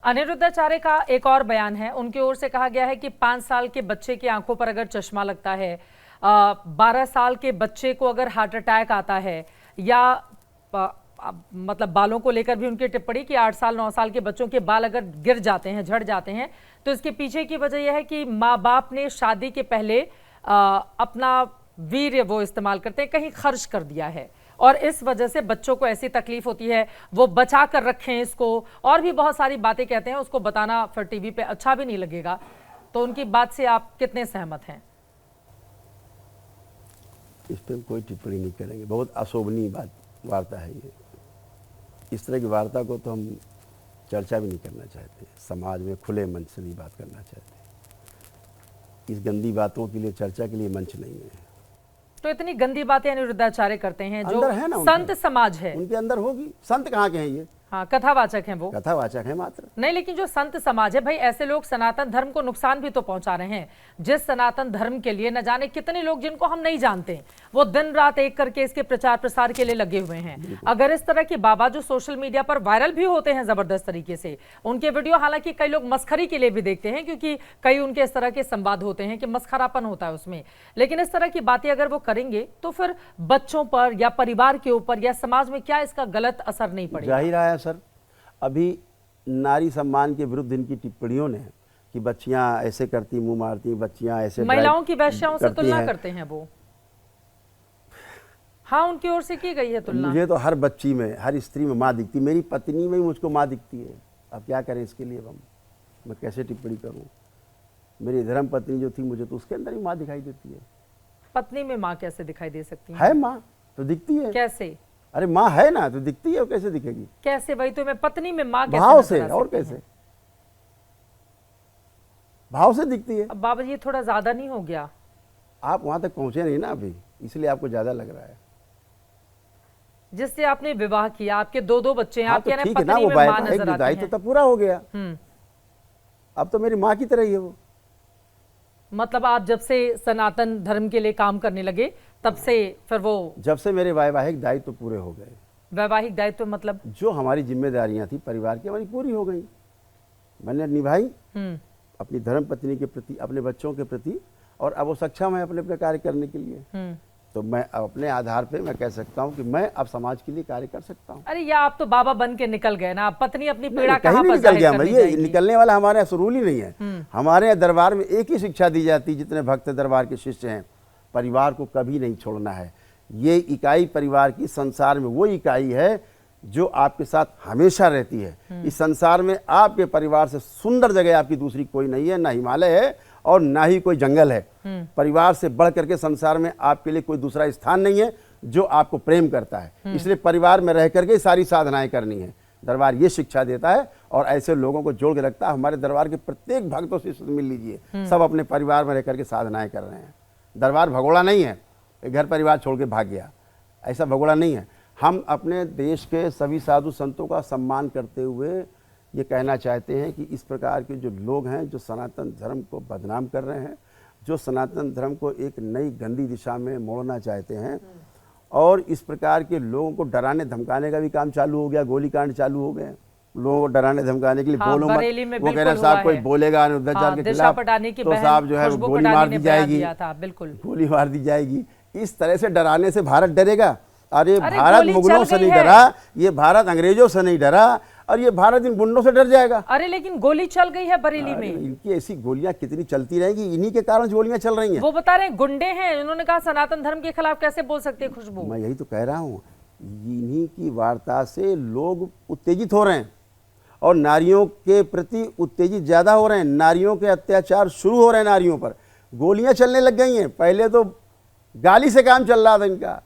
अनिरुद्धाचार्य का एक और बयान है, उनकी ओर से कहा गया है कि 5 साल के बच्चे की आंखों पर अगर चश्मा लगता है, 12 साल के बच्चे को अगर हार्ट अटैक आता है, या मतलब बालों को लेकर भी उनकी टिप्पणी कि 8 साल 9 साल के बच्चों के बाल अगर गिर जाते हैं, झड़ जाते हैं, तो इसके पीछे की वजह यह है कि माँ बाप ने शादी के पहले अपना वीर्य वो इस्तेमाल करते हैं कहीं खर्च कर दिया है, और इस वजह से बच्चों को ऐसी तकलीफ होती है, वो बचा कर रखें इसको, और भी बहुत सारी बातें कहते हैं। उसको बताना फिर टीवी पे अच्छा भी नहीं लगेगा। तो उनकी बात से आप कितने सहमत हैं? इस पर कोई टिप्पणी नहीं करेंगे। बहुत अशोभनीय वार्ता है ये। इस तरह की वार्ता को तो हम चर्चा भी नहीं करना चाहते। समाज में खुले मंच से नहीं बात करना चाहते। इस गंदी बातों के लिए, चर्चा के लिए मंच नहीं है। तो इतनी गंदी बातें अनिरुद्धाचार्य करते हैं जो अंदर है ना, संत समाज है, उनके अंदर होगी। संत कहाँ के हैं ये? हाँ, कथावाचक हैं वो। कथावाचक है मात्र। नहीं, लेकिन जो संत समाज है भाई, ऐसे लोग सनातन धर्म को नुकसान भी तो पहुंचा रहे हैं। जिस सनातन धर्म के लिए न जाने कितने लोग जिनको हम नहीं जानते, वो दिन रात एक करके इसके प्रचार प्रसार के लिए लगे हुए हैं। अगर इस तरह के बाबा जो सोशल मीडिया पर वायरल भी होते हैं जबरदस्त तरीके से, उनके वीडियो हालांकि कई लोग मस्खरी के लिए भी देखते हैं, क्योंकि कई उनके इस तरह के संवाद होते हैं कि मस्खरापन होता है उसमें, लेकिन इस तरह की बातें अगर वो करेंगे तो फिर बच्चों पर या परिवार के ऊपर या समाज में क्या इसका गलत असर नहीं पड़ेगा? जाहिर है सर, अभी नारी सम्मान के विरुद्ध इनकी टिप्पणियों ने कि बच्चियां ऐसे करती, मुंह मारती, बच्चियां ऐसे महिलाओं की वैश्याओं से तुलना करते हैं वो। हाँ, उनकी ओर से की गई है तुलना। मुझे तो हर बच्ची में, हर स्त्री में माँ दिखती, मेरी पत्नी में ही मुझको माँ दिखती है। अब क्या करें इसके लिए? मैं कैसे टिप्पणी करूं? मेरी धर्म पत्नी जो थी, मुझे तो उसके अंदर ही माँ दिखाई देती है। पत्नी में माँ कैसे दिखाई दे सकती है? माँ तो दिखती है। कैसे? अरे माँ है ना, तो दिखती है, कैसे दिखेगी? कैसे? वही तो मैं, पत्नी में माँ कैसे? भाव से। और कैसे? भाव से दिखती है। अब बाबा जी, ये थोड़ा ज्यादा नहीं हो गया? आप वहां तक पहुंचे नहीं ना अभी, इसलिए आपको ज्यादा लग रहा है। जिससे आपने विवाह किया, आपके 2 बच्चे हैं, हाँ, आप कह रहे हैं पत्नी में माँ नजर आती है। तो तब पूरा हो गया। अब तो मेरी माँ की तरह ही है वो। मतलब आप जब से सनातन धर्म के लिए काम करने लगे, तब से फिर वो, जब से मेरे वैवाहिक दायित्व पूरे हो गए। वैवाहिक दायित्व मतलब जो हमारी जिम्मेदारियां थी परिवार की, हमारी पूरी हो गई। मैंने निभाई अपनी धर्म पत्नी के प्रति, अपने बच्चों के प्रति, और अब वो सक्षम है अपने कार्य करने के लिए। तो मैं अपने आधार पे मैं कह सकता हूँ कि मैं अब समाज के लिए कार्य कर सकता हूँ। अरे या आप तो बाबा बन के निकल गए ना, पत्नी अपनी पीड़ा कहीं नहीं निकल गया मैं। ये निकलने वाला हमारे यहाँ रूल ही नहीं है। हमारे यहाँ दरबार में एक ही शिक्षा दी जाती है, जितने भक्त दरबार के शिष्य हैं, परिवार को कभी नहीं छोड़ना है। ये इकाई परिवार की संसार में वो इकाई है जो आपके साथ हमेशा रहती है। इस संसार में आपके परिवार से सुंदर जगह आपकी दूसरी कोई नहीं है, ना हिमालय है और ना ही कोई जंगल है। परिवार से बढ़ करके संसार में आपके लिए कोई दूसरा स्थान नहीं है जो आपको प्रेम करता है। इसलिए परिवार में रह करके सारी साधनाएं करनी है। दरबार ये शिक्षा देता है और ऐसे लोगों को जोड़ के रखता है। हमारे दरबार के प्रत्येक भक्तों से मिल लीजिए, सब अपने परिवार में रह करके साधनाएं कर रहे हैं। दरबार भगोड़ा नहीं है, घर परिवार छोड़ के भाग गया, ऐसा भगोड़ा नहीं है। हम अपने देश के सभी साधु संतों का सम्मान करते हुए ये कहना चाहते हैं कि इस प्रकार के जो लोग हैं, जो सनातन धर्म को बदनाम कर रहे हैं, जो सनातन धर्म को एक नई गंदी दिशा में मोड़ना चाहते हैं, और इस प्रकार के लोगों को डराने धमकाने का भी काम चालू हो गया। गोलीकांड चालू हो गए लोगों को डराने धमकाने के लिए। हाँ, बोलो मत, वो कह रहे साहब कोई बोलेगा अनिरुद्धाचार्य के खिलाफ तो साहब जो है गोली मार दी जाएगी, बिल्कुल गोली मार दी जाएगी। इस तरह से डराने से भारत डरेगा? अरे भारत मुगलों से नहीं डरा, ये भारत अंग्रेजों से नहीं डरा, और ये भारत इन गुंडों से डर जाएगा? अरे लेकिन गोली चल गई है बरेली में। इनकी ऐसी गोलियां कितनी चलती रहेंगी? इन्हीं के कारण गोलियां चल रही हैं। वो बता रहे हैं गुंडे हैं, उन्होंने कहा सनातन धर्म के खिलाफ कैसे बोल सकते हैं खुशबू? मैं यही तो कह रहा हूँ, इन्हीं की वार्ता से लोग उत्तेजित हो रहे हैं और नारियों के प्रति उत्तेजित ज्यादा हो रहे हैं। नारियों के अत्याचार शुरू हो रहे हैं, नारियों पर गोलियां चलने लग गई हैं। पहले तो गाली से काम चल रहा था इनका,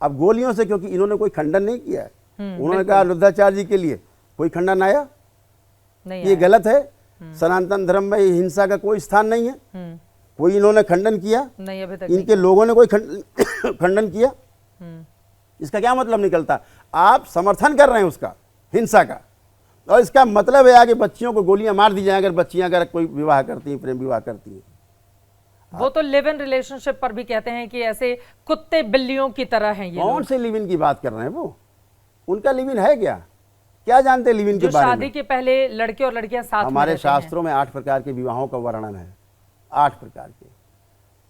अब गोलियों से, क्योंकि इन्होंने कोई खंडन नहीं किया है। उन्होंने कहा अनिरुद्धाचार्य जी के लिए कोई खंडन आया नहीं, ये गलत है। सनातन धर्म में हिंसा का कोई स्थान नहीं है, कोई इन्होंने खंडन किया नहीं, अभी तक इनके लोगों ने कोई खंडन किया। इसका क्या मतलब निकलता? आप समर्थन कर रहे हैं उसका, हिंसा का, और इसका मतलब है आगे बच्चियों को गोलियां मार दी जाए अगर बच्चियां अगर कोई विवाह करती हैं, प्रेम विवाह करती हैं। वो तो लिव इन रिलेशनशिप पर भी कहते हैं कि ऐसे कुत्ते बिल्लियों की तरह हैं ये। कौन से लिव इन की बात कर रहे हैं? वो उनका लिव इन है क्या? क्या जानते लिव इन के जो बारे शादी में? के पहले लड़के और लड़कियां साथ में हमारे रहते हैं। शास्त्रों में 8 प्रकार के विवाहों का वर्णन है। 8 प्रकार के,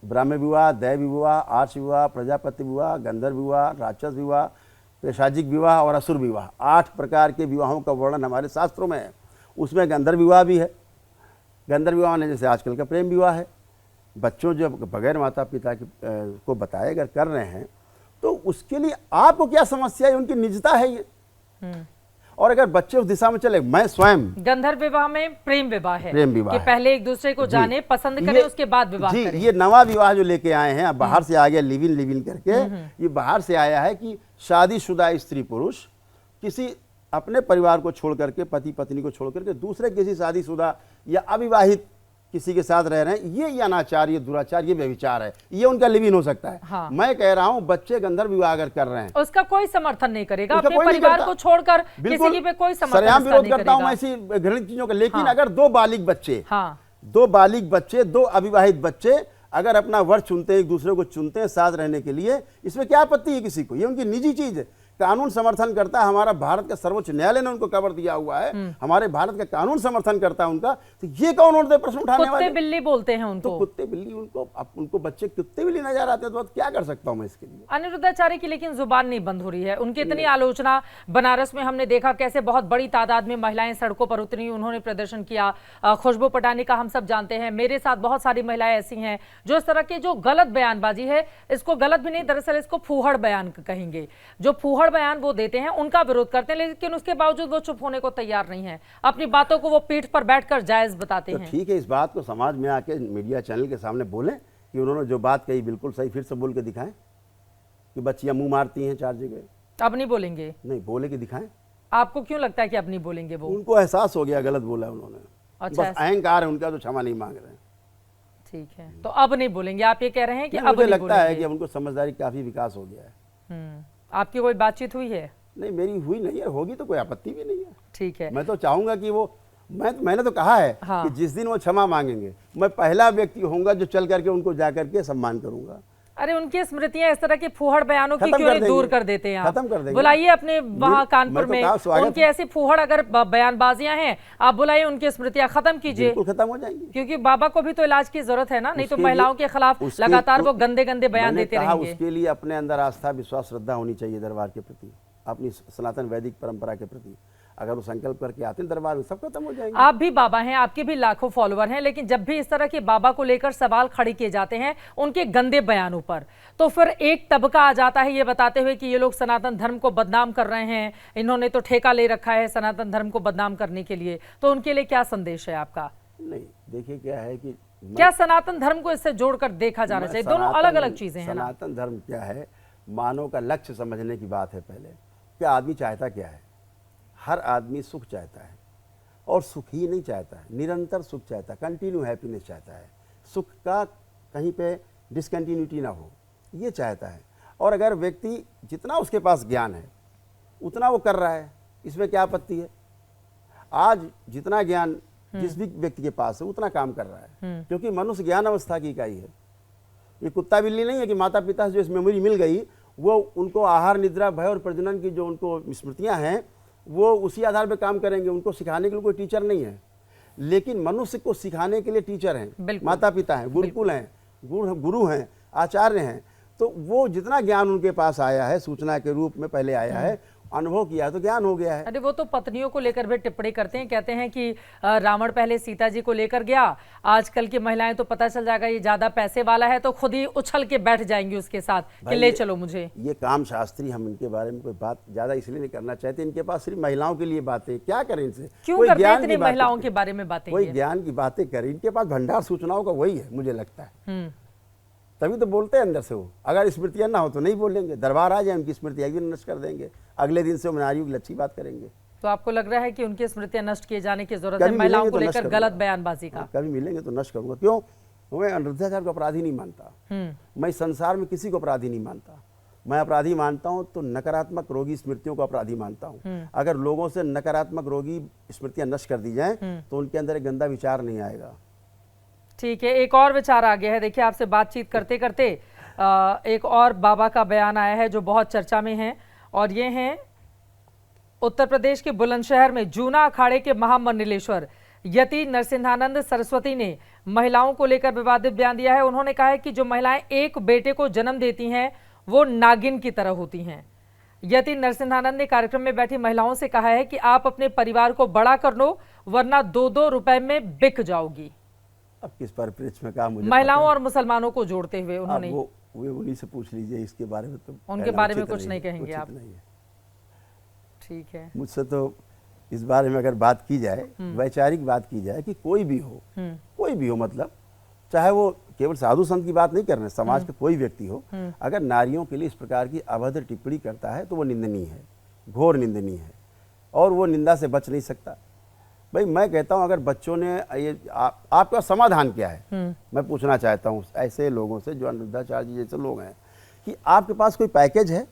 ब्रह्म विवाह, दैव विवाह, आर्ष विवाह, प्रजापति विवाह, गंधर्व विवाह, राक्षस विवाह, पैशाचिक विवाह और असुर विवाह। 8 प्रकार के विवाहों का वर्णन हमारे शास्त्रों में है। उसमें गंधर्व विवाह भी है। गंधर्व विवाह में जैसे आजकल का प्रेम विवाह है, बच्चों जो बगैर माता पिता के को बताए अगर कर रहे हैं तो उसके लिए आपको क्या समस्या है? उनकी निजता है ये। और अगर बच्चे उस दिशा में चले, मैं स्वयं गंधर्व विवाह में प्रेम विवाह है, प्रेम विवाह कि पहले एक दूसरे को जाने, पसंद करें, उसके बाद विवाह जी, करें। ये नवा विवाह जो लेके आए हैं, अब बाहर से आ गया लिव इन करके, ये बाहर से आया है कि शादीशुदा स्त्री पुरुष किसी अपने परिवार को छोड़ करके, पति पत्नी को छोड़ करके दूसरे किसी शादीशुदा या अविवाहित किसी के साथ रह रहे हैं, ये अनाचार, ये दुराचार, ये व्यभिचार है, ये उनका लिव इन हो सकता है। हाँ। मैं कह रहा हूं बच्चे गंधर्व विवाह अगर कर रहे हैं, उसका कोई समर्थन नहीं करेगा, उसका अपने कोई नहीं परिवार करता। को छोड़कर किसी बिल्कुल की पे कोई समर्थन सरेआम इसका विरोध नहीं करता हूं मैं करेगा। ऐसी घृणित चीजों का। लेकिन हाँ। अगर दो बालिग बच्चे, हाँ, 2 बालिग बच्चे, 2 अविवाहित बच्चे अगर अपना वर चुनते हैं, एक दूसरे को चुनते हैं साथ रहने के लिए, इसमें क्या आपत्ति है किसी को? ये उनकी निजी चीज है। कानून समर्थन करता है, हमारा भारत का सर्वोच्च न्यायालय ने उनको कवर दिया हुआ है, हमारे भारत का कानून समर्थन करता है उनका, तो ये कौन उनसे प्रश्न उठाने वाले? कुत्ते बिल्ली बोलते हैं उनको। तो कुत्ते बिल्ली उनको बच्चे कुत्ते बिल्ली नजर आते हैं, तो क्या कर सकता हूं मैं इसके लिए? अनिरुद्धाचार्य की लेकिन जुबान नहीं बंद हो रही है। उनकी इतनी आलोचना, बनारस में हमने देखा कैसे बहुत बड़ी तादाद में महिलाएं सड़कों पर उतरी, उन्होंने प्रदर्शन किया। खुशबू पटानी का हम सब जानते हैं, मेरे साथ बहुत सारी महिलाएं ऐसी हैं जो इस तरह की जो गलत बयानबाजी है, इसको गलत भी नहीं, दरअसल इसको फूहड़ बयान कहेंगे, जो फूहड़ बयान वो देते हैं उनका विरोध करते हैं, लेकिन उसके बावजूद वो चुप होने को तैयार नहीं है। अपनी बातों को वो पीठ पर बैठकर जायज बताते हैं। ठीक है, इस बात को समाज में आके मीडिया चैनल के सामने बोलें कि उन्होंने जो बात कही बिल्कुल सही, फिर से बोल के दिखाएं कि बच्चियां मुंह मारती हैं 4 जगह। अब नहीं बोलेंगे? नहीं, बोले कि दिखाएं। आपको क्यों लगता है कि अब नहीं बोलेंगे वो? उनको एहसास हो गया गलत बोला उन्होंने। अच्छा, बस अहंकार है उनका, तो क्षमा नहीं मांग रहे हैं। ठीक है, तो अब नहीं बोलेंगे, आप ये कह रहे हैं कि अब मुझे नहीं लगता है बोलेंगे। कि उनको समझदारी काफी विकास हो गया है। आपकी कोई बातचीत हुई है? नहीं, मेरी हुई नहीं है, होगी तो कोई आपत्ति भी नहीं है। ठीक है। मैं तो चाहूंगा कि वो, मैंने तो कहा है हाँ। कि जिस दिन वो क्षमा मांगेंगे, मैं पहला व्यक्ति होऊंगा जो चल करके उनको जा करके सम्मान करूंगा। अरे उनकी स्मृतियां इस तरह के फूहड़ बयानों की खत्म क्यों कर नहीं देंगे। दूर कर देते हैं आप? खत्म कर देंगे। बुलाइए अपने वहां कानपुर मैं तो में कहा, स्वागत उनकी है। ऐसी फूहड़ अगर बयानबाजियां हैं, आप बुलाइए, उनकी स्मृतियां खत्म कीजिए, बिल्कुल खत्म हो जाएंगी। क्योंकि बाबा को भी तो इलाज की जरूरत है ना, नहीं तो उसके लिए- महिलाओं के खिलाफ उसके- लगातार वो गंदे गंदे बयान मैंने देते कहा, रहेंगे। उसके लिए अपने अंदर आस्था, विश्वास, श्रद्धा होनी चाहिए दरबार के प्रति, अपनी सनातन वैदिक परंपरा के प्रति। अगर वो संकल्प करके आते हैं दरबार में, सब खत्म हो जाएंगे। आप भी बाबा हैं, आपके भी लाखों फॉलोअर हैं, लेकिन जब भी इस तरह के बाबा को लेकर सवाल खड़े किए जाते हैं उनके गंदे बयानों पर, तो फिर एक तबका आ जाता है ये बताते हुए कि ये लोग सनातन धर्म को बदनाम कर रहे हैं, इन्होंने तो ठेका ले रखा है सनातन धर्म को बदनाम करने के लिए। तो उनके लिए क्या संदेश है आपका? नहीं, देखिए क्या है कि क्या सनातन धर्म को इससे जोड़कर देखा जाना चाहिए? दोनों अलग अलग चीजें हैं ना। सनातन धर्म क्या है, मानव का लक्ष्य समझने की बात है। पहले क्या आदमी चाहता क्या है? हर आदमी सुख चाहता है, और सुख ही नहीं चाहता है, निरंतर सुख चाहता है, कंटिन्यू हैप्पीनेस चाहता है, सुख का कहीं पे डिसकंटिन्यूटी ना हो, ये चाहता है। और अगर व्यक्ति जितना उसके पास ज्ञान है उतना वो कर रहा है, इसमें क्या आपत्ति है? आज जितना ज्ञान जिस भी व्यक्ति के पास है उतना काम कर रहा है, क्योंकि मनुष्य ज्ञान अवस्था की इकाई है। ये कुत्ता बिल्ली नहीं है कि माता पिता से जो इस मेमोरी मिल गई, वो उनको आहार, निद्रा, भय और प्रजनन की जो उनको स्मृतियां हैं वो उसी आधार पर काम करेंगे। उनको सिखाने के लिए कोई टीचर नहीं है, लेकिन मनुष्य को सिखाने के लिए टीचर हैं, माता पिता हैं, गुरुकुल हैं, गुरु हैं, आचार्य हैं। तो वो जितना ज्ञान उनके पास आया है, सूचना के रूप में पहले आया है, अनुभव किया है, तो ज्ञान हो गया है। अरे वो तो पत्नियों को लेकर भी टिप्पणी करते हैं, कहते हैं कि रावण पहले सीता जी को लेकर गया, आजकल की महिलाएं तो पता चल जाएगा ये ज्यादा पैसे वाला है तो खुद ही उछल के बैठ जाएंगी उसके साथ कि ले चलो मुझे। ये काम शास्त्री, हम इनके बारे में कोई बात ज्यादा इसलिए नहीं करना चाहते, इनके पास सिर्फ महिलाओं के लिए बातें, क्या करें इनसे? क्यों करते हैं इतनी महिलाओं के बारे में बातें? कोई ज्ञान की बातें करें, इनके पास भंडार सूचनाओं का वही है, मुझे लगता है। तभी तो बोलते हैं अंदर से वो। अगर स्मृतियां ना हो तो नहीं बोलेंगे, दरबार आ जाए उनकी स्मृतियां भी नष्ट कर देंगे, अगले दिन से वो नारियों की अच्छी बात करेंगे। तो आपको लग रहा है कि उनकी स्मृतियां नष्ट किए जाने की जरूरत है महिलाओं को लेकर गलत बयानबाजी का? कभी मिलेंगे तो नष्ट करूंगा। क्यों? मैं अनिरुद्धाचार्य को अपराधी नहीं मानता, मैं संसार में किसी को अपराधी नहीं मानता। मैं अपराधी मानता हूं तो नकारात्मक रोगी स्मृतियों को अपराधी मानता हूं। अगर लोगों से नकारात्मक रोगी स्मृतियां नष्ट कर दी जाएं तो उनके अंदर एक गंदा विचार नहीं आएगा। ठीक है, एक और विचार आ गया है। देखिए, आपसे बातचीत करते करते एक और बाबा का बयान आया है जो बहुत चर्चा में है, और ये हैं उत्तर प्रदेश के बुलंदशहर में जूना अखाड़े के महामंडलेश्वर यति नरसिंहानंद सरस्वती ने महिलाओं को लेकर विवादित बयान दिया है। उन्होंने कहा है कि जो महिलाएं एक बेटे को जन्म देती हैं वो नागिन की तरह होती हैं। यति नरसिंहानंद ने कार्यक्रम में बैठी महिलाओं से कहा है कि आप अपने परिवार को बड़ा कर लो वरना 2-2 रुपए में बिक जाओगी। अब किस परिप्रेक्ष्य में कहा मुझे महिलाओं और मुसलमानों को जोड़ते हुए उन्होंने वो उन्हीं से पूछ लीजिए इसके बारे में। तो उनके बारे में कुछ नहीं कहेंगे आप? ठीक है, मुझसे तो इस बारे में अगर बात की जाए, वैचारिक बात की जाए कि कोई भी हो मतलब चाहे वो केवल साधु संत की बात नहीं कर रहे, समाज के कोई व्यक्ति हो, अगर नारियों के लिए इस प्रकार की अभद्र टिप्पणी करता है तो वो निंदनीय है, घोर निंदनीय है और वो निंदा से बच नहीं सकता। भाई मैं कहता हूं अगर बच्चों ने ये आपका समाधान क्या है, मैं पूछना चाहता हूं ऐसे लोगों से जो अनिरुद्धाचार्य जी जैसे लोग हैं कि आपके पास कोई पैकेज है,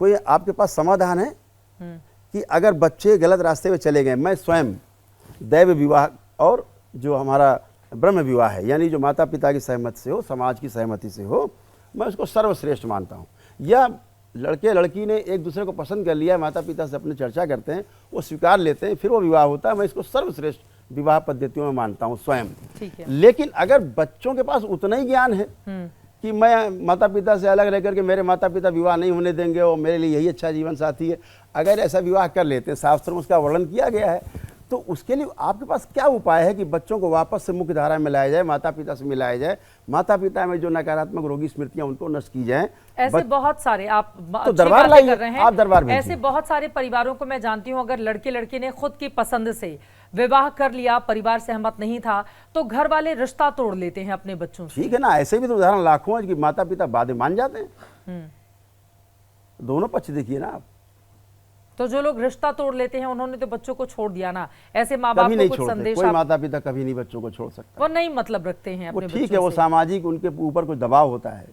कोई आपके पास समाधान है कि अगर बच्चे गलत रास्ते पे चले गए, मैं स्वयं दैव विवाह और जो हमारा ब्रह्म विवाह है यानी जो माता पिता की सहमति से हो, समाज की सहमति से हो, मैं उसको सर्वश्रेष्ठ मानता हूँ। या लड़के लड़की ने एक दूसरे को पसंद कर लिया, माता पिता से अपनी चर्चा करते हैं, वो स्वीकार लेते हैं, फिर वो विवाह होता है, मैं इसको सर्वश्रेष्ठ विवाह पद्धतियों में मानता हूँ स्वयं। लेकिन अगर बच्चों के पास उतना ही ज्ञान है कि मैं माता पिता से अलग रहकर के मेरे माता पिता विवाह नहीं होने देंगे और मेरे लिए यही अच्छा जीवन साथी है, अगर ऐसा विवाह कर लेते हैं, शास्त्रों में उसका वर्णन किया गया है, तो उसके लिए आपके पास क्या उपाय है कि बच्चों को वापस से मुख्य धारा में लाया जाए, माता पिता से मिलाया जाए, माता पिता में जो नकारात्मक रोगी स्मृतियां उनको नष्ट की जाए। ऐसे बहुत सारे आप तो दरबार लाइए, कर रहे हैं, आप दरबार में ऐसे बहुत सारे परिवारों को मैं जानती हूं, अगर लड़के लड़की ने खुद की पसंद से विवाह कर लिया, परिवार सहमत नहीं था, तो घर वाले रिश्ता तोड़ लेते हैं अपने बच्चों से। ठीक है ना, ऐसे भी तो उदाहरण लाखों हैं कि माता पिता बाद में मान जाते हैं। दोनों पक्ष देखिए ना आप। तो जो लोग रिश्ता तोड़ लेते हैं उन्होंने तो बच्चों को छोड़ दिया ना। ऐसे माँ बाप को कुछ संदेश, कोई माता पिता कभी नहीं बच्चों को छोड़ सकता, वो नहीं मतलब रखते हैं अपने ठीक है, वो सामाजिक उनके ऊपर कोई दबाव होता है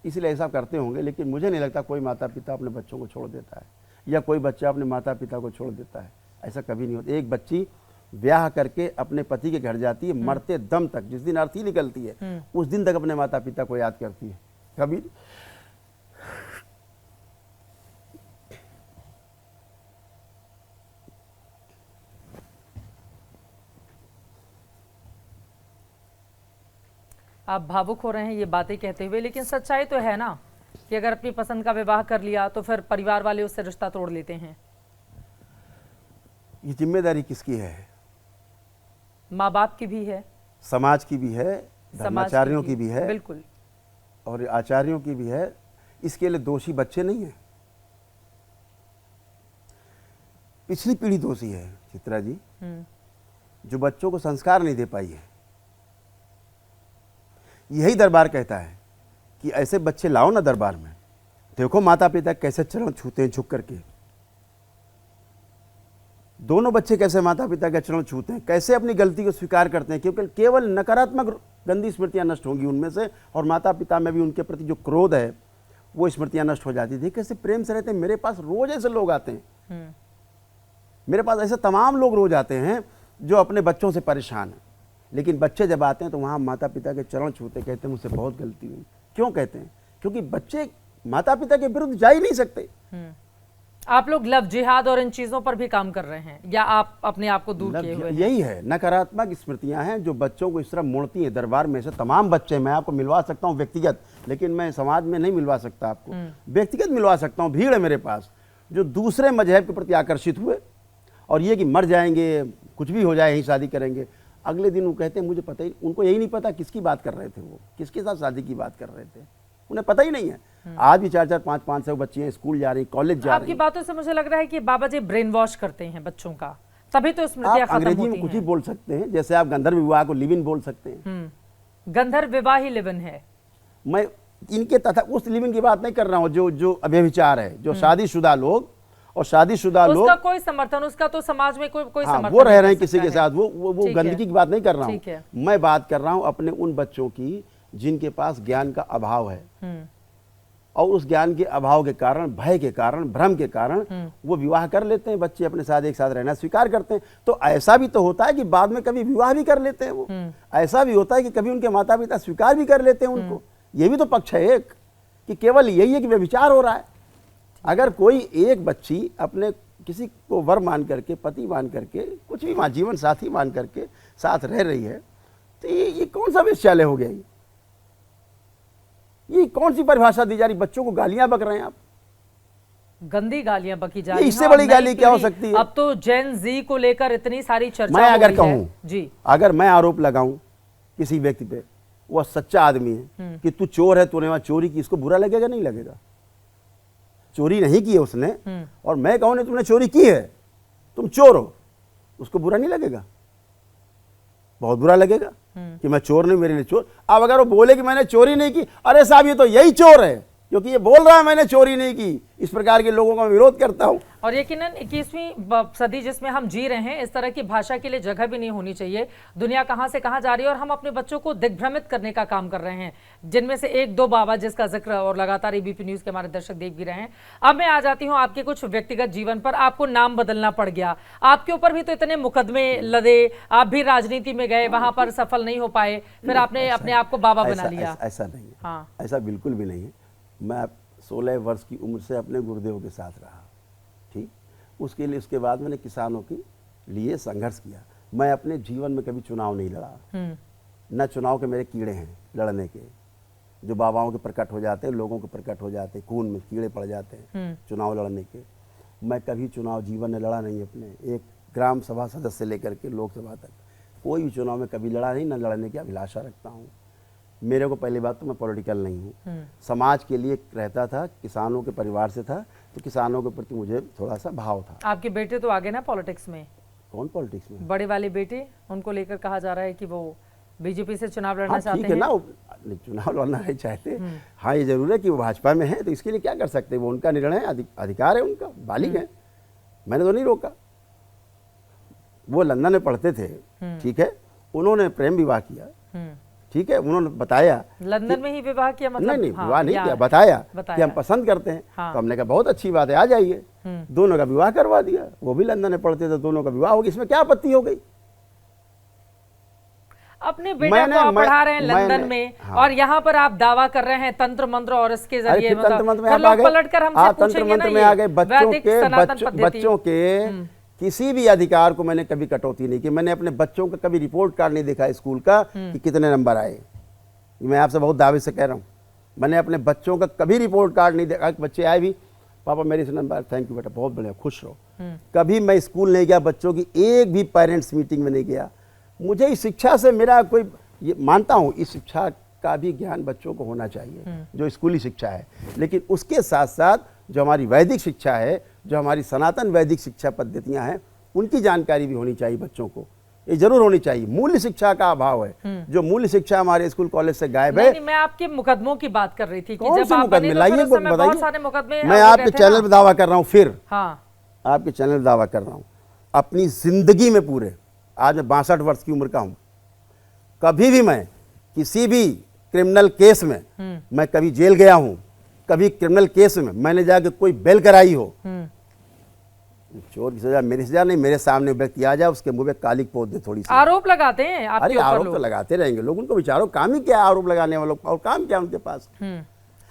इसलिए ऐसा करते होंगे, लेकिन मुझे नहीं लगता कोई माता पिता अपने बच्चों को छोड़ देता है या कोई बच्चा अपने माता पिता को छोड़ देता है, ऐसा कभी नहीं होता। एक बच्ची ब्याह करके अपने पति के घर जाती है, मरते दम तक, जिस दिन अर्थी निकलती है उस दिन तक अपने माता पिता को याद करती है। कभी आप भावुक हो रहे हैं ये बातें कहते हुए, लेकिन सच्चाई तो है ना कि अगर अपनी पसंद का विवाह कर लिया तो फिर परिवार वाले उससे रिश्ता तोड़ लेते हैं। ये जिम्मेदारी किसकी है? माँ बाप की भी है, समाज की भी है, धर्माचार्यों की भी है, बिल्कुल, और आचार्यों की भी है। इसके लिए दोषी बच्चे नहीं है, पिछली पीढ़ी दोषी है चित्रा जी, जो बच्चों को संस्कार नहीं दे पाई है। यही दरबार कहता है कि ऐसे बच्चे लाओ ना दरबार में, देखो माता पिता कैसे चरण छूते हैं झुक करके, दोनों बच्चे कैसे माता पिता के चरण छूते हैं, कैसे अपनी गलती को स्वीकार करते हैं, क्योंकि केवल नकारात्मक गंदी स्मृतियां नष्ट होंगी उनमें से, और माता पिता में भी उनके प्रति जो क्रोध है वो स्मृतियां नष्ट हो जाती थी। कैसे प्रेम से रहते हैं। मेरे पास रोज ऐसे लोग आते हैं, मेरे पास ऐसे तमाम लोग रोज आते हैं जो अपने बच्चों से परेशान हैं, लेकिन बच्चे जब आते हैं तो वहाँ माता पिता के चरण छूते, कहते हैं मुझसे बहुत गलती हुई। क्यों कहते हैं? क्योंकि बच्चे माता पिता के विरुद्ध जा ही नहीं सकते। आप लोग लव जिहाद और इन चीजों पर भी काम कर रहे हैं या आप अपने आप को दूर किए हुए हैं? यही है, नकारात्मक स्मृतियां हैं जो बच्चों को इस तरह मोड़ती हैं। दरबार में से तमाम बच्चे, मैं आपको मिलवा सकता हूं व्यक्तिगत, लेकिन मैं समाज में नहीं मिलवा सकता आपको, व्यक्तिगत मिलवा सकता हूं। भीड़ है मेरे पास जो दूसरे मजहब के प्रति आकर्षित हुए और ये कि मर जाएंगे, कुछ भी हो जाए यही शादी करेंगे, अगले दिन वो कहते हैं मुझे पता ही, उनको यही नहीं पता किसकी बात कर रहे थे, वो किसके साथ शादी की बात कर रहे थे, उन्हें पता ही नहीं है। आज भी 4-4, 5-5 बच्चियां स्कूल जा रही, कॉलेज जा रही। आपकी बातों से मुझे लग रहा है कि बाबा जी ब्रेन वॉश करते हैं बच्चों का, तभी तो स्मृतियां खत्म होती हैं। अंग्रेजी में कुछ ही बोल सकते हैं, जैसे आप गंधर्व विवाह को लिव इन बोल सकते हैं। गंधर्व विवाह ही लिव इन है। मैं इनके तथा उस लिव इन की बात नहीं कर रहा हूँ जो अव्यभिचार है, जो शादीशुदा लोग और शादीशुदा लोग, उसका कोई समर्थन, उसका तो समाज में कोई समर्थन वो रह रहे हैं किसी के साथ, वो गंदगी की बात नहीं कर रहा हूँ। मैं बात कर रहा हूँ अपने उन बच्चों की जिनके पास ज्ञान का अभाव है और उस ज्ञान के अभाव के कारण, भय के कारण, भ्रम के कारण वो विवाह कर लेते हैं। बच्चे अपने साथ एक साथ रहना स्वीकार करते हैं। तो ऐसा भी तो होता है कि बाद में कभी विवाह भी कर लेते हैं वो। ऐसा भी होता है कि कभी उनके माता पिता स्वीकार भी कर लेते हैं उनको। ये भी तो पक्ष है एक, कि केवल यही है कि व्यभिचार हो रहा है। अगर कोई एक बच्ची अपने किसी को वर मान करके, पति मान करके, कुछ भी जीवन साथी मान करके साथ रह रही है, तो ये कौन सा वेश्यालय हो गया? ये कौन सी परिभाषा दी जा रही? बच्चों को गालियां बक रहे हैं आप, गंदी गालियां बकी जा रही हैं। इससे बड़ी गाली क्या हो सकती है? अब तो जेन जी को लेकर इतनी सारी चर्चा मैं अगर कहूं जी, अगर मैं आरोप लगाऊं किसी व्यक्ति पे, वह सच्चा आदमी है कि तू चोर है, तूने वहां चोरी की, इसको बुरा लगेगा? नहीं लगेगा। चोरी नहीं की है उसने, और मैं कहूं ने तुमने चोरी की है, तुम चोर हो, उसको बुरा नहीं लगेगा? बहुत बुरा लगेगा कि मैं चोर नहीं, मेरे लिए चोर। अब अगर वो बोले कि मैंने चोरी नहीं की, अरे साहब ये तो यही चोर है, क्योंकि ये बोल रहा है मैंने चोरी नहीं की। इस प्रकार के लोगों का विरोध करता हूं। और यकीनन 21वीं सदी जिसमें हम जी रहे हैं, इस तरह की भाषा के लिए जगह भी नहीं होनी चाहिए। दुनिया कहां से कहां जा रही है और हम अपने बच्चों को दिग्भ्रमित करने का काम कर रहे हैं, जिनमें से एक दो बाबा जिसका जिक्र और लगातार एबीपी न्यूज के हमारे दर्शक देख भी रहे हैं। अब मैं आ जाती हूं आपके कुछ व्यक्तिगत जीवन पर। आपको नाम बदलना पड़ गया, आपके ऊपर भी तो इतने मुकदमे लदे, आप भी राजनीति में गए, वहां पर सफल नहीं हो पाए, फिर आपने अपने आप को बाबा बना लिया। ऐसा नहीं है, हाँ, ऐसा बिल्कुल भी नहीं है। मैं 16 वर्ष की उम्र से अपने गुरुदेव के साथ रहा, ठीक। उसके लिए, उसके बाद मैंने किसानों के लिए संघर्ष किया। मैं अपने जीवन में कभी चुनाव नहीं लड़ा, न चुनाव के मेरे कीड़े हैं लड़ने के, जो बाबाओं के प्रकट हो जाते हैं, लोगों के प्रकट हो जाते हैं, खून में कीड़े पड़ जाते हैं चुनाव लड़ने के। मैं कभी चुनाव जीवन में लड़ा नहीं अपने, एक ग्राम सभा सदस्य से लेकर के लोकसभा तक कोई भी चुनाव में कभी लड़ा नहीं, न लड़ने की अभिलाषा रखता हूँ। मेरे को पहली बात तो मैं पॉलिटिकल नहीं हूँ, समाज के लिए रहता था, किसानों के परिवार से था, तो किसानों के प्रति मुझे थोड़ा सा भाव था। आपके बेटे तो आगे ना पॉलिटिक्स में? कौन पॉलिटिक्स में? बड़े वाले बेटे, उनको लेकर कहा जा रहा है कि वो बीजेपी से चुनाव लड़ना चाहते हैं। ठीक है ना, चुनाव लड़ना नहीं चाहते। हाँ, ये जरूर है कि वो भाजपा में है, तो इसके लिए क्या कर सकते हैं, वो उनका निर्णय है, अधिकार है उनका, बालिग है, मैंने तो नहीं रोका। वो लंदन में पढ़ते थे, ठीक है, उन्होंने प्रेम विवाह किया, ठीक है, उन्होंने बताया लंदन में ही विवाह किया, मतलब नहीं विवाह नहीं किया, बताया कि हम पसंद करते हैं। हाँ। तो हमने कहा बहुत अच्छी बात है, आ जाइए। दोनों का विवाह करवा दिया, वो भी लंदन में पढ़ते थे, दोनों का विवाह हो गया, इसमें क्या आपत्ति हो गई? अपने बेटे को आप पढ़ा रहे हैं लंदन में, हाँ। और यहाँ पर आप दावा कर रहे हैं तंत्र मंत्र और इसके जरिए तंत्र मंत्र में आप पलटकर हमसे पूछेंगे ना, में आ गए। बच्चों के किसी भी अधिकार को मैंने कभी कटौती नहीं की। मैंने अपने बच्चों का कभी रिपोर्ट कार्ड नहीं देखा स्कूल का कि कितने नंबर आए। मैं आपसे बहुत दावे से कह रहा हूँ, मैंने अपने बच्चों का कभी रिपोर्ट कार्ड नहीं देखा। बच्चे आए भी, पापा मेरे से नंबर, थैंक यू बेटा, बहुत बढ़िया, खुश रहो। कभी मैं स्कूल नहीं गया, बच्चों की एक भी पेरेंट्स मीटिंग में नहीं गया। मुझे इस शिक्षा से मेरा कोई, ये मानता हूँ इस शिक्षा का भी ज्ञान बच्चों को होना चाहिए जो स्कूली शिक्षा है, लेकिन उसके साथ साथ जो हमारी वैदिक शिक्षा है, जो हमारी सनातन वैदिक शिक्षा पद्धतियां हैं, उनकी जानकारी भी होनी चाहिए बच्चों को, ये जरूर होनी चाहिए। मूल्य शिक्षा का अभाव है, जो मूल्य शिक्षा हमारे स्कूल कॉलेज से गायब है। मैं आपके मुकदमों की बात कर रही थी कि कौन जब आप बने तो लाइए बहुत सारे मुकदमे मैं आपके चैनल पर दावा कर रहा हूँ, फिर हाँ, आपके चैनल पर दावा कर रहा हूँ, अपनी जिंदगी में पूरे, आज मैं 62 वर्ष की उम्र का हूँ, कभी भी मैं किसी भी क्रिमिनल केस में मैं कभी जेल गया हूं, कभी क्रिमिनल केस में मैंने जाके कोई बेल कराई हो, चोर की सजा मेरी सजा नहीं, मेरे सामने व्यक्ति आ जाए, उसके मुंह पे कालिक पोत दे थोड़ी सी। आरोप लगाते हैं आपके अरे ऊपर आरोप लोग। तो लगाते रहेंगे लोग, उनको विचारो काम ही क्या, आरोप लगाने वालों और काम क्या उनके पास।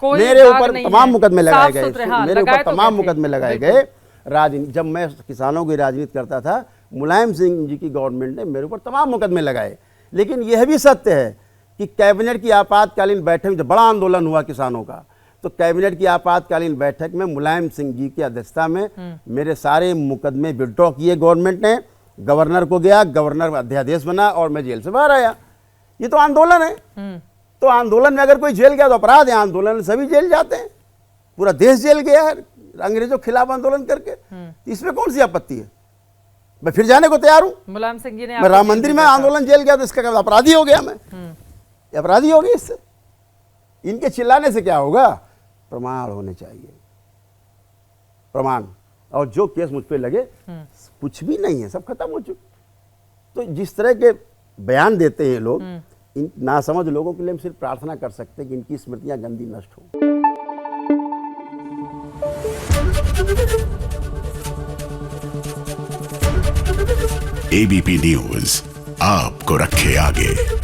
कोई मेरे ऊपर तमाम मुकदमे लगाए गए, हाँ, मेरे ऊपर तमाम मुकदमे लगाए गए। राजनीति, जब मैं किसानों की राजनीति करता था, मुलायम सिंह जी की गवर्नमेंट ने मेरे ऊपर तमाम मुकदमे लगाए। लेकिन यह भी सत्य है कि कैबिनेट की आपातकालीन बैठक में जब बड़ा आंदोलन हुआ किसानों का, तो कैबिनेट की आपातकालीन बैठक में मुलायम सिंह जी की अध्यक्षता में मेरे सारे मुकदमे विड्रॉ किए गवर्नमेंट ने, गवर्नर को गया, गवर्नर अध्यादेश बना और मैं जेल से बाहर आया। ये तो आंदोलन है। तो आंदोलन में अगर कोई जेल गया तो अपराध है, आंदोलन में सभी जेल जाते हैं, पूरा देश जेल गया है अंग्रेजों के खिलाफ आंदोलन करके, इसमें कौन सी आपत्ति है? मैं फिर जाने को तैयार हूं। मुलायम सिंह जी ने, मैं राम मंदिर में आंदोलन जेल गया तो इसका अपराधी हो गया, मैं अपराधी हो गया इससे? इनके चिल्लाने से क्या होगा? प्रमाण होने चाहिए, प्रमाण। और जो केस मुझ पे लगे कुछ भी नहीं है, सब खत्म हो चुके। तो जिस तरह के बयान देते हैं लोग, इन नासमझ लोगों के लिए हम सिर्फ प्रार्थना कर सकते हैं कि इनकी स्मृतियां गंदी नष्ट हो। एबीपी न्यूज आपको रखे आगे।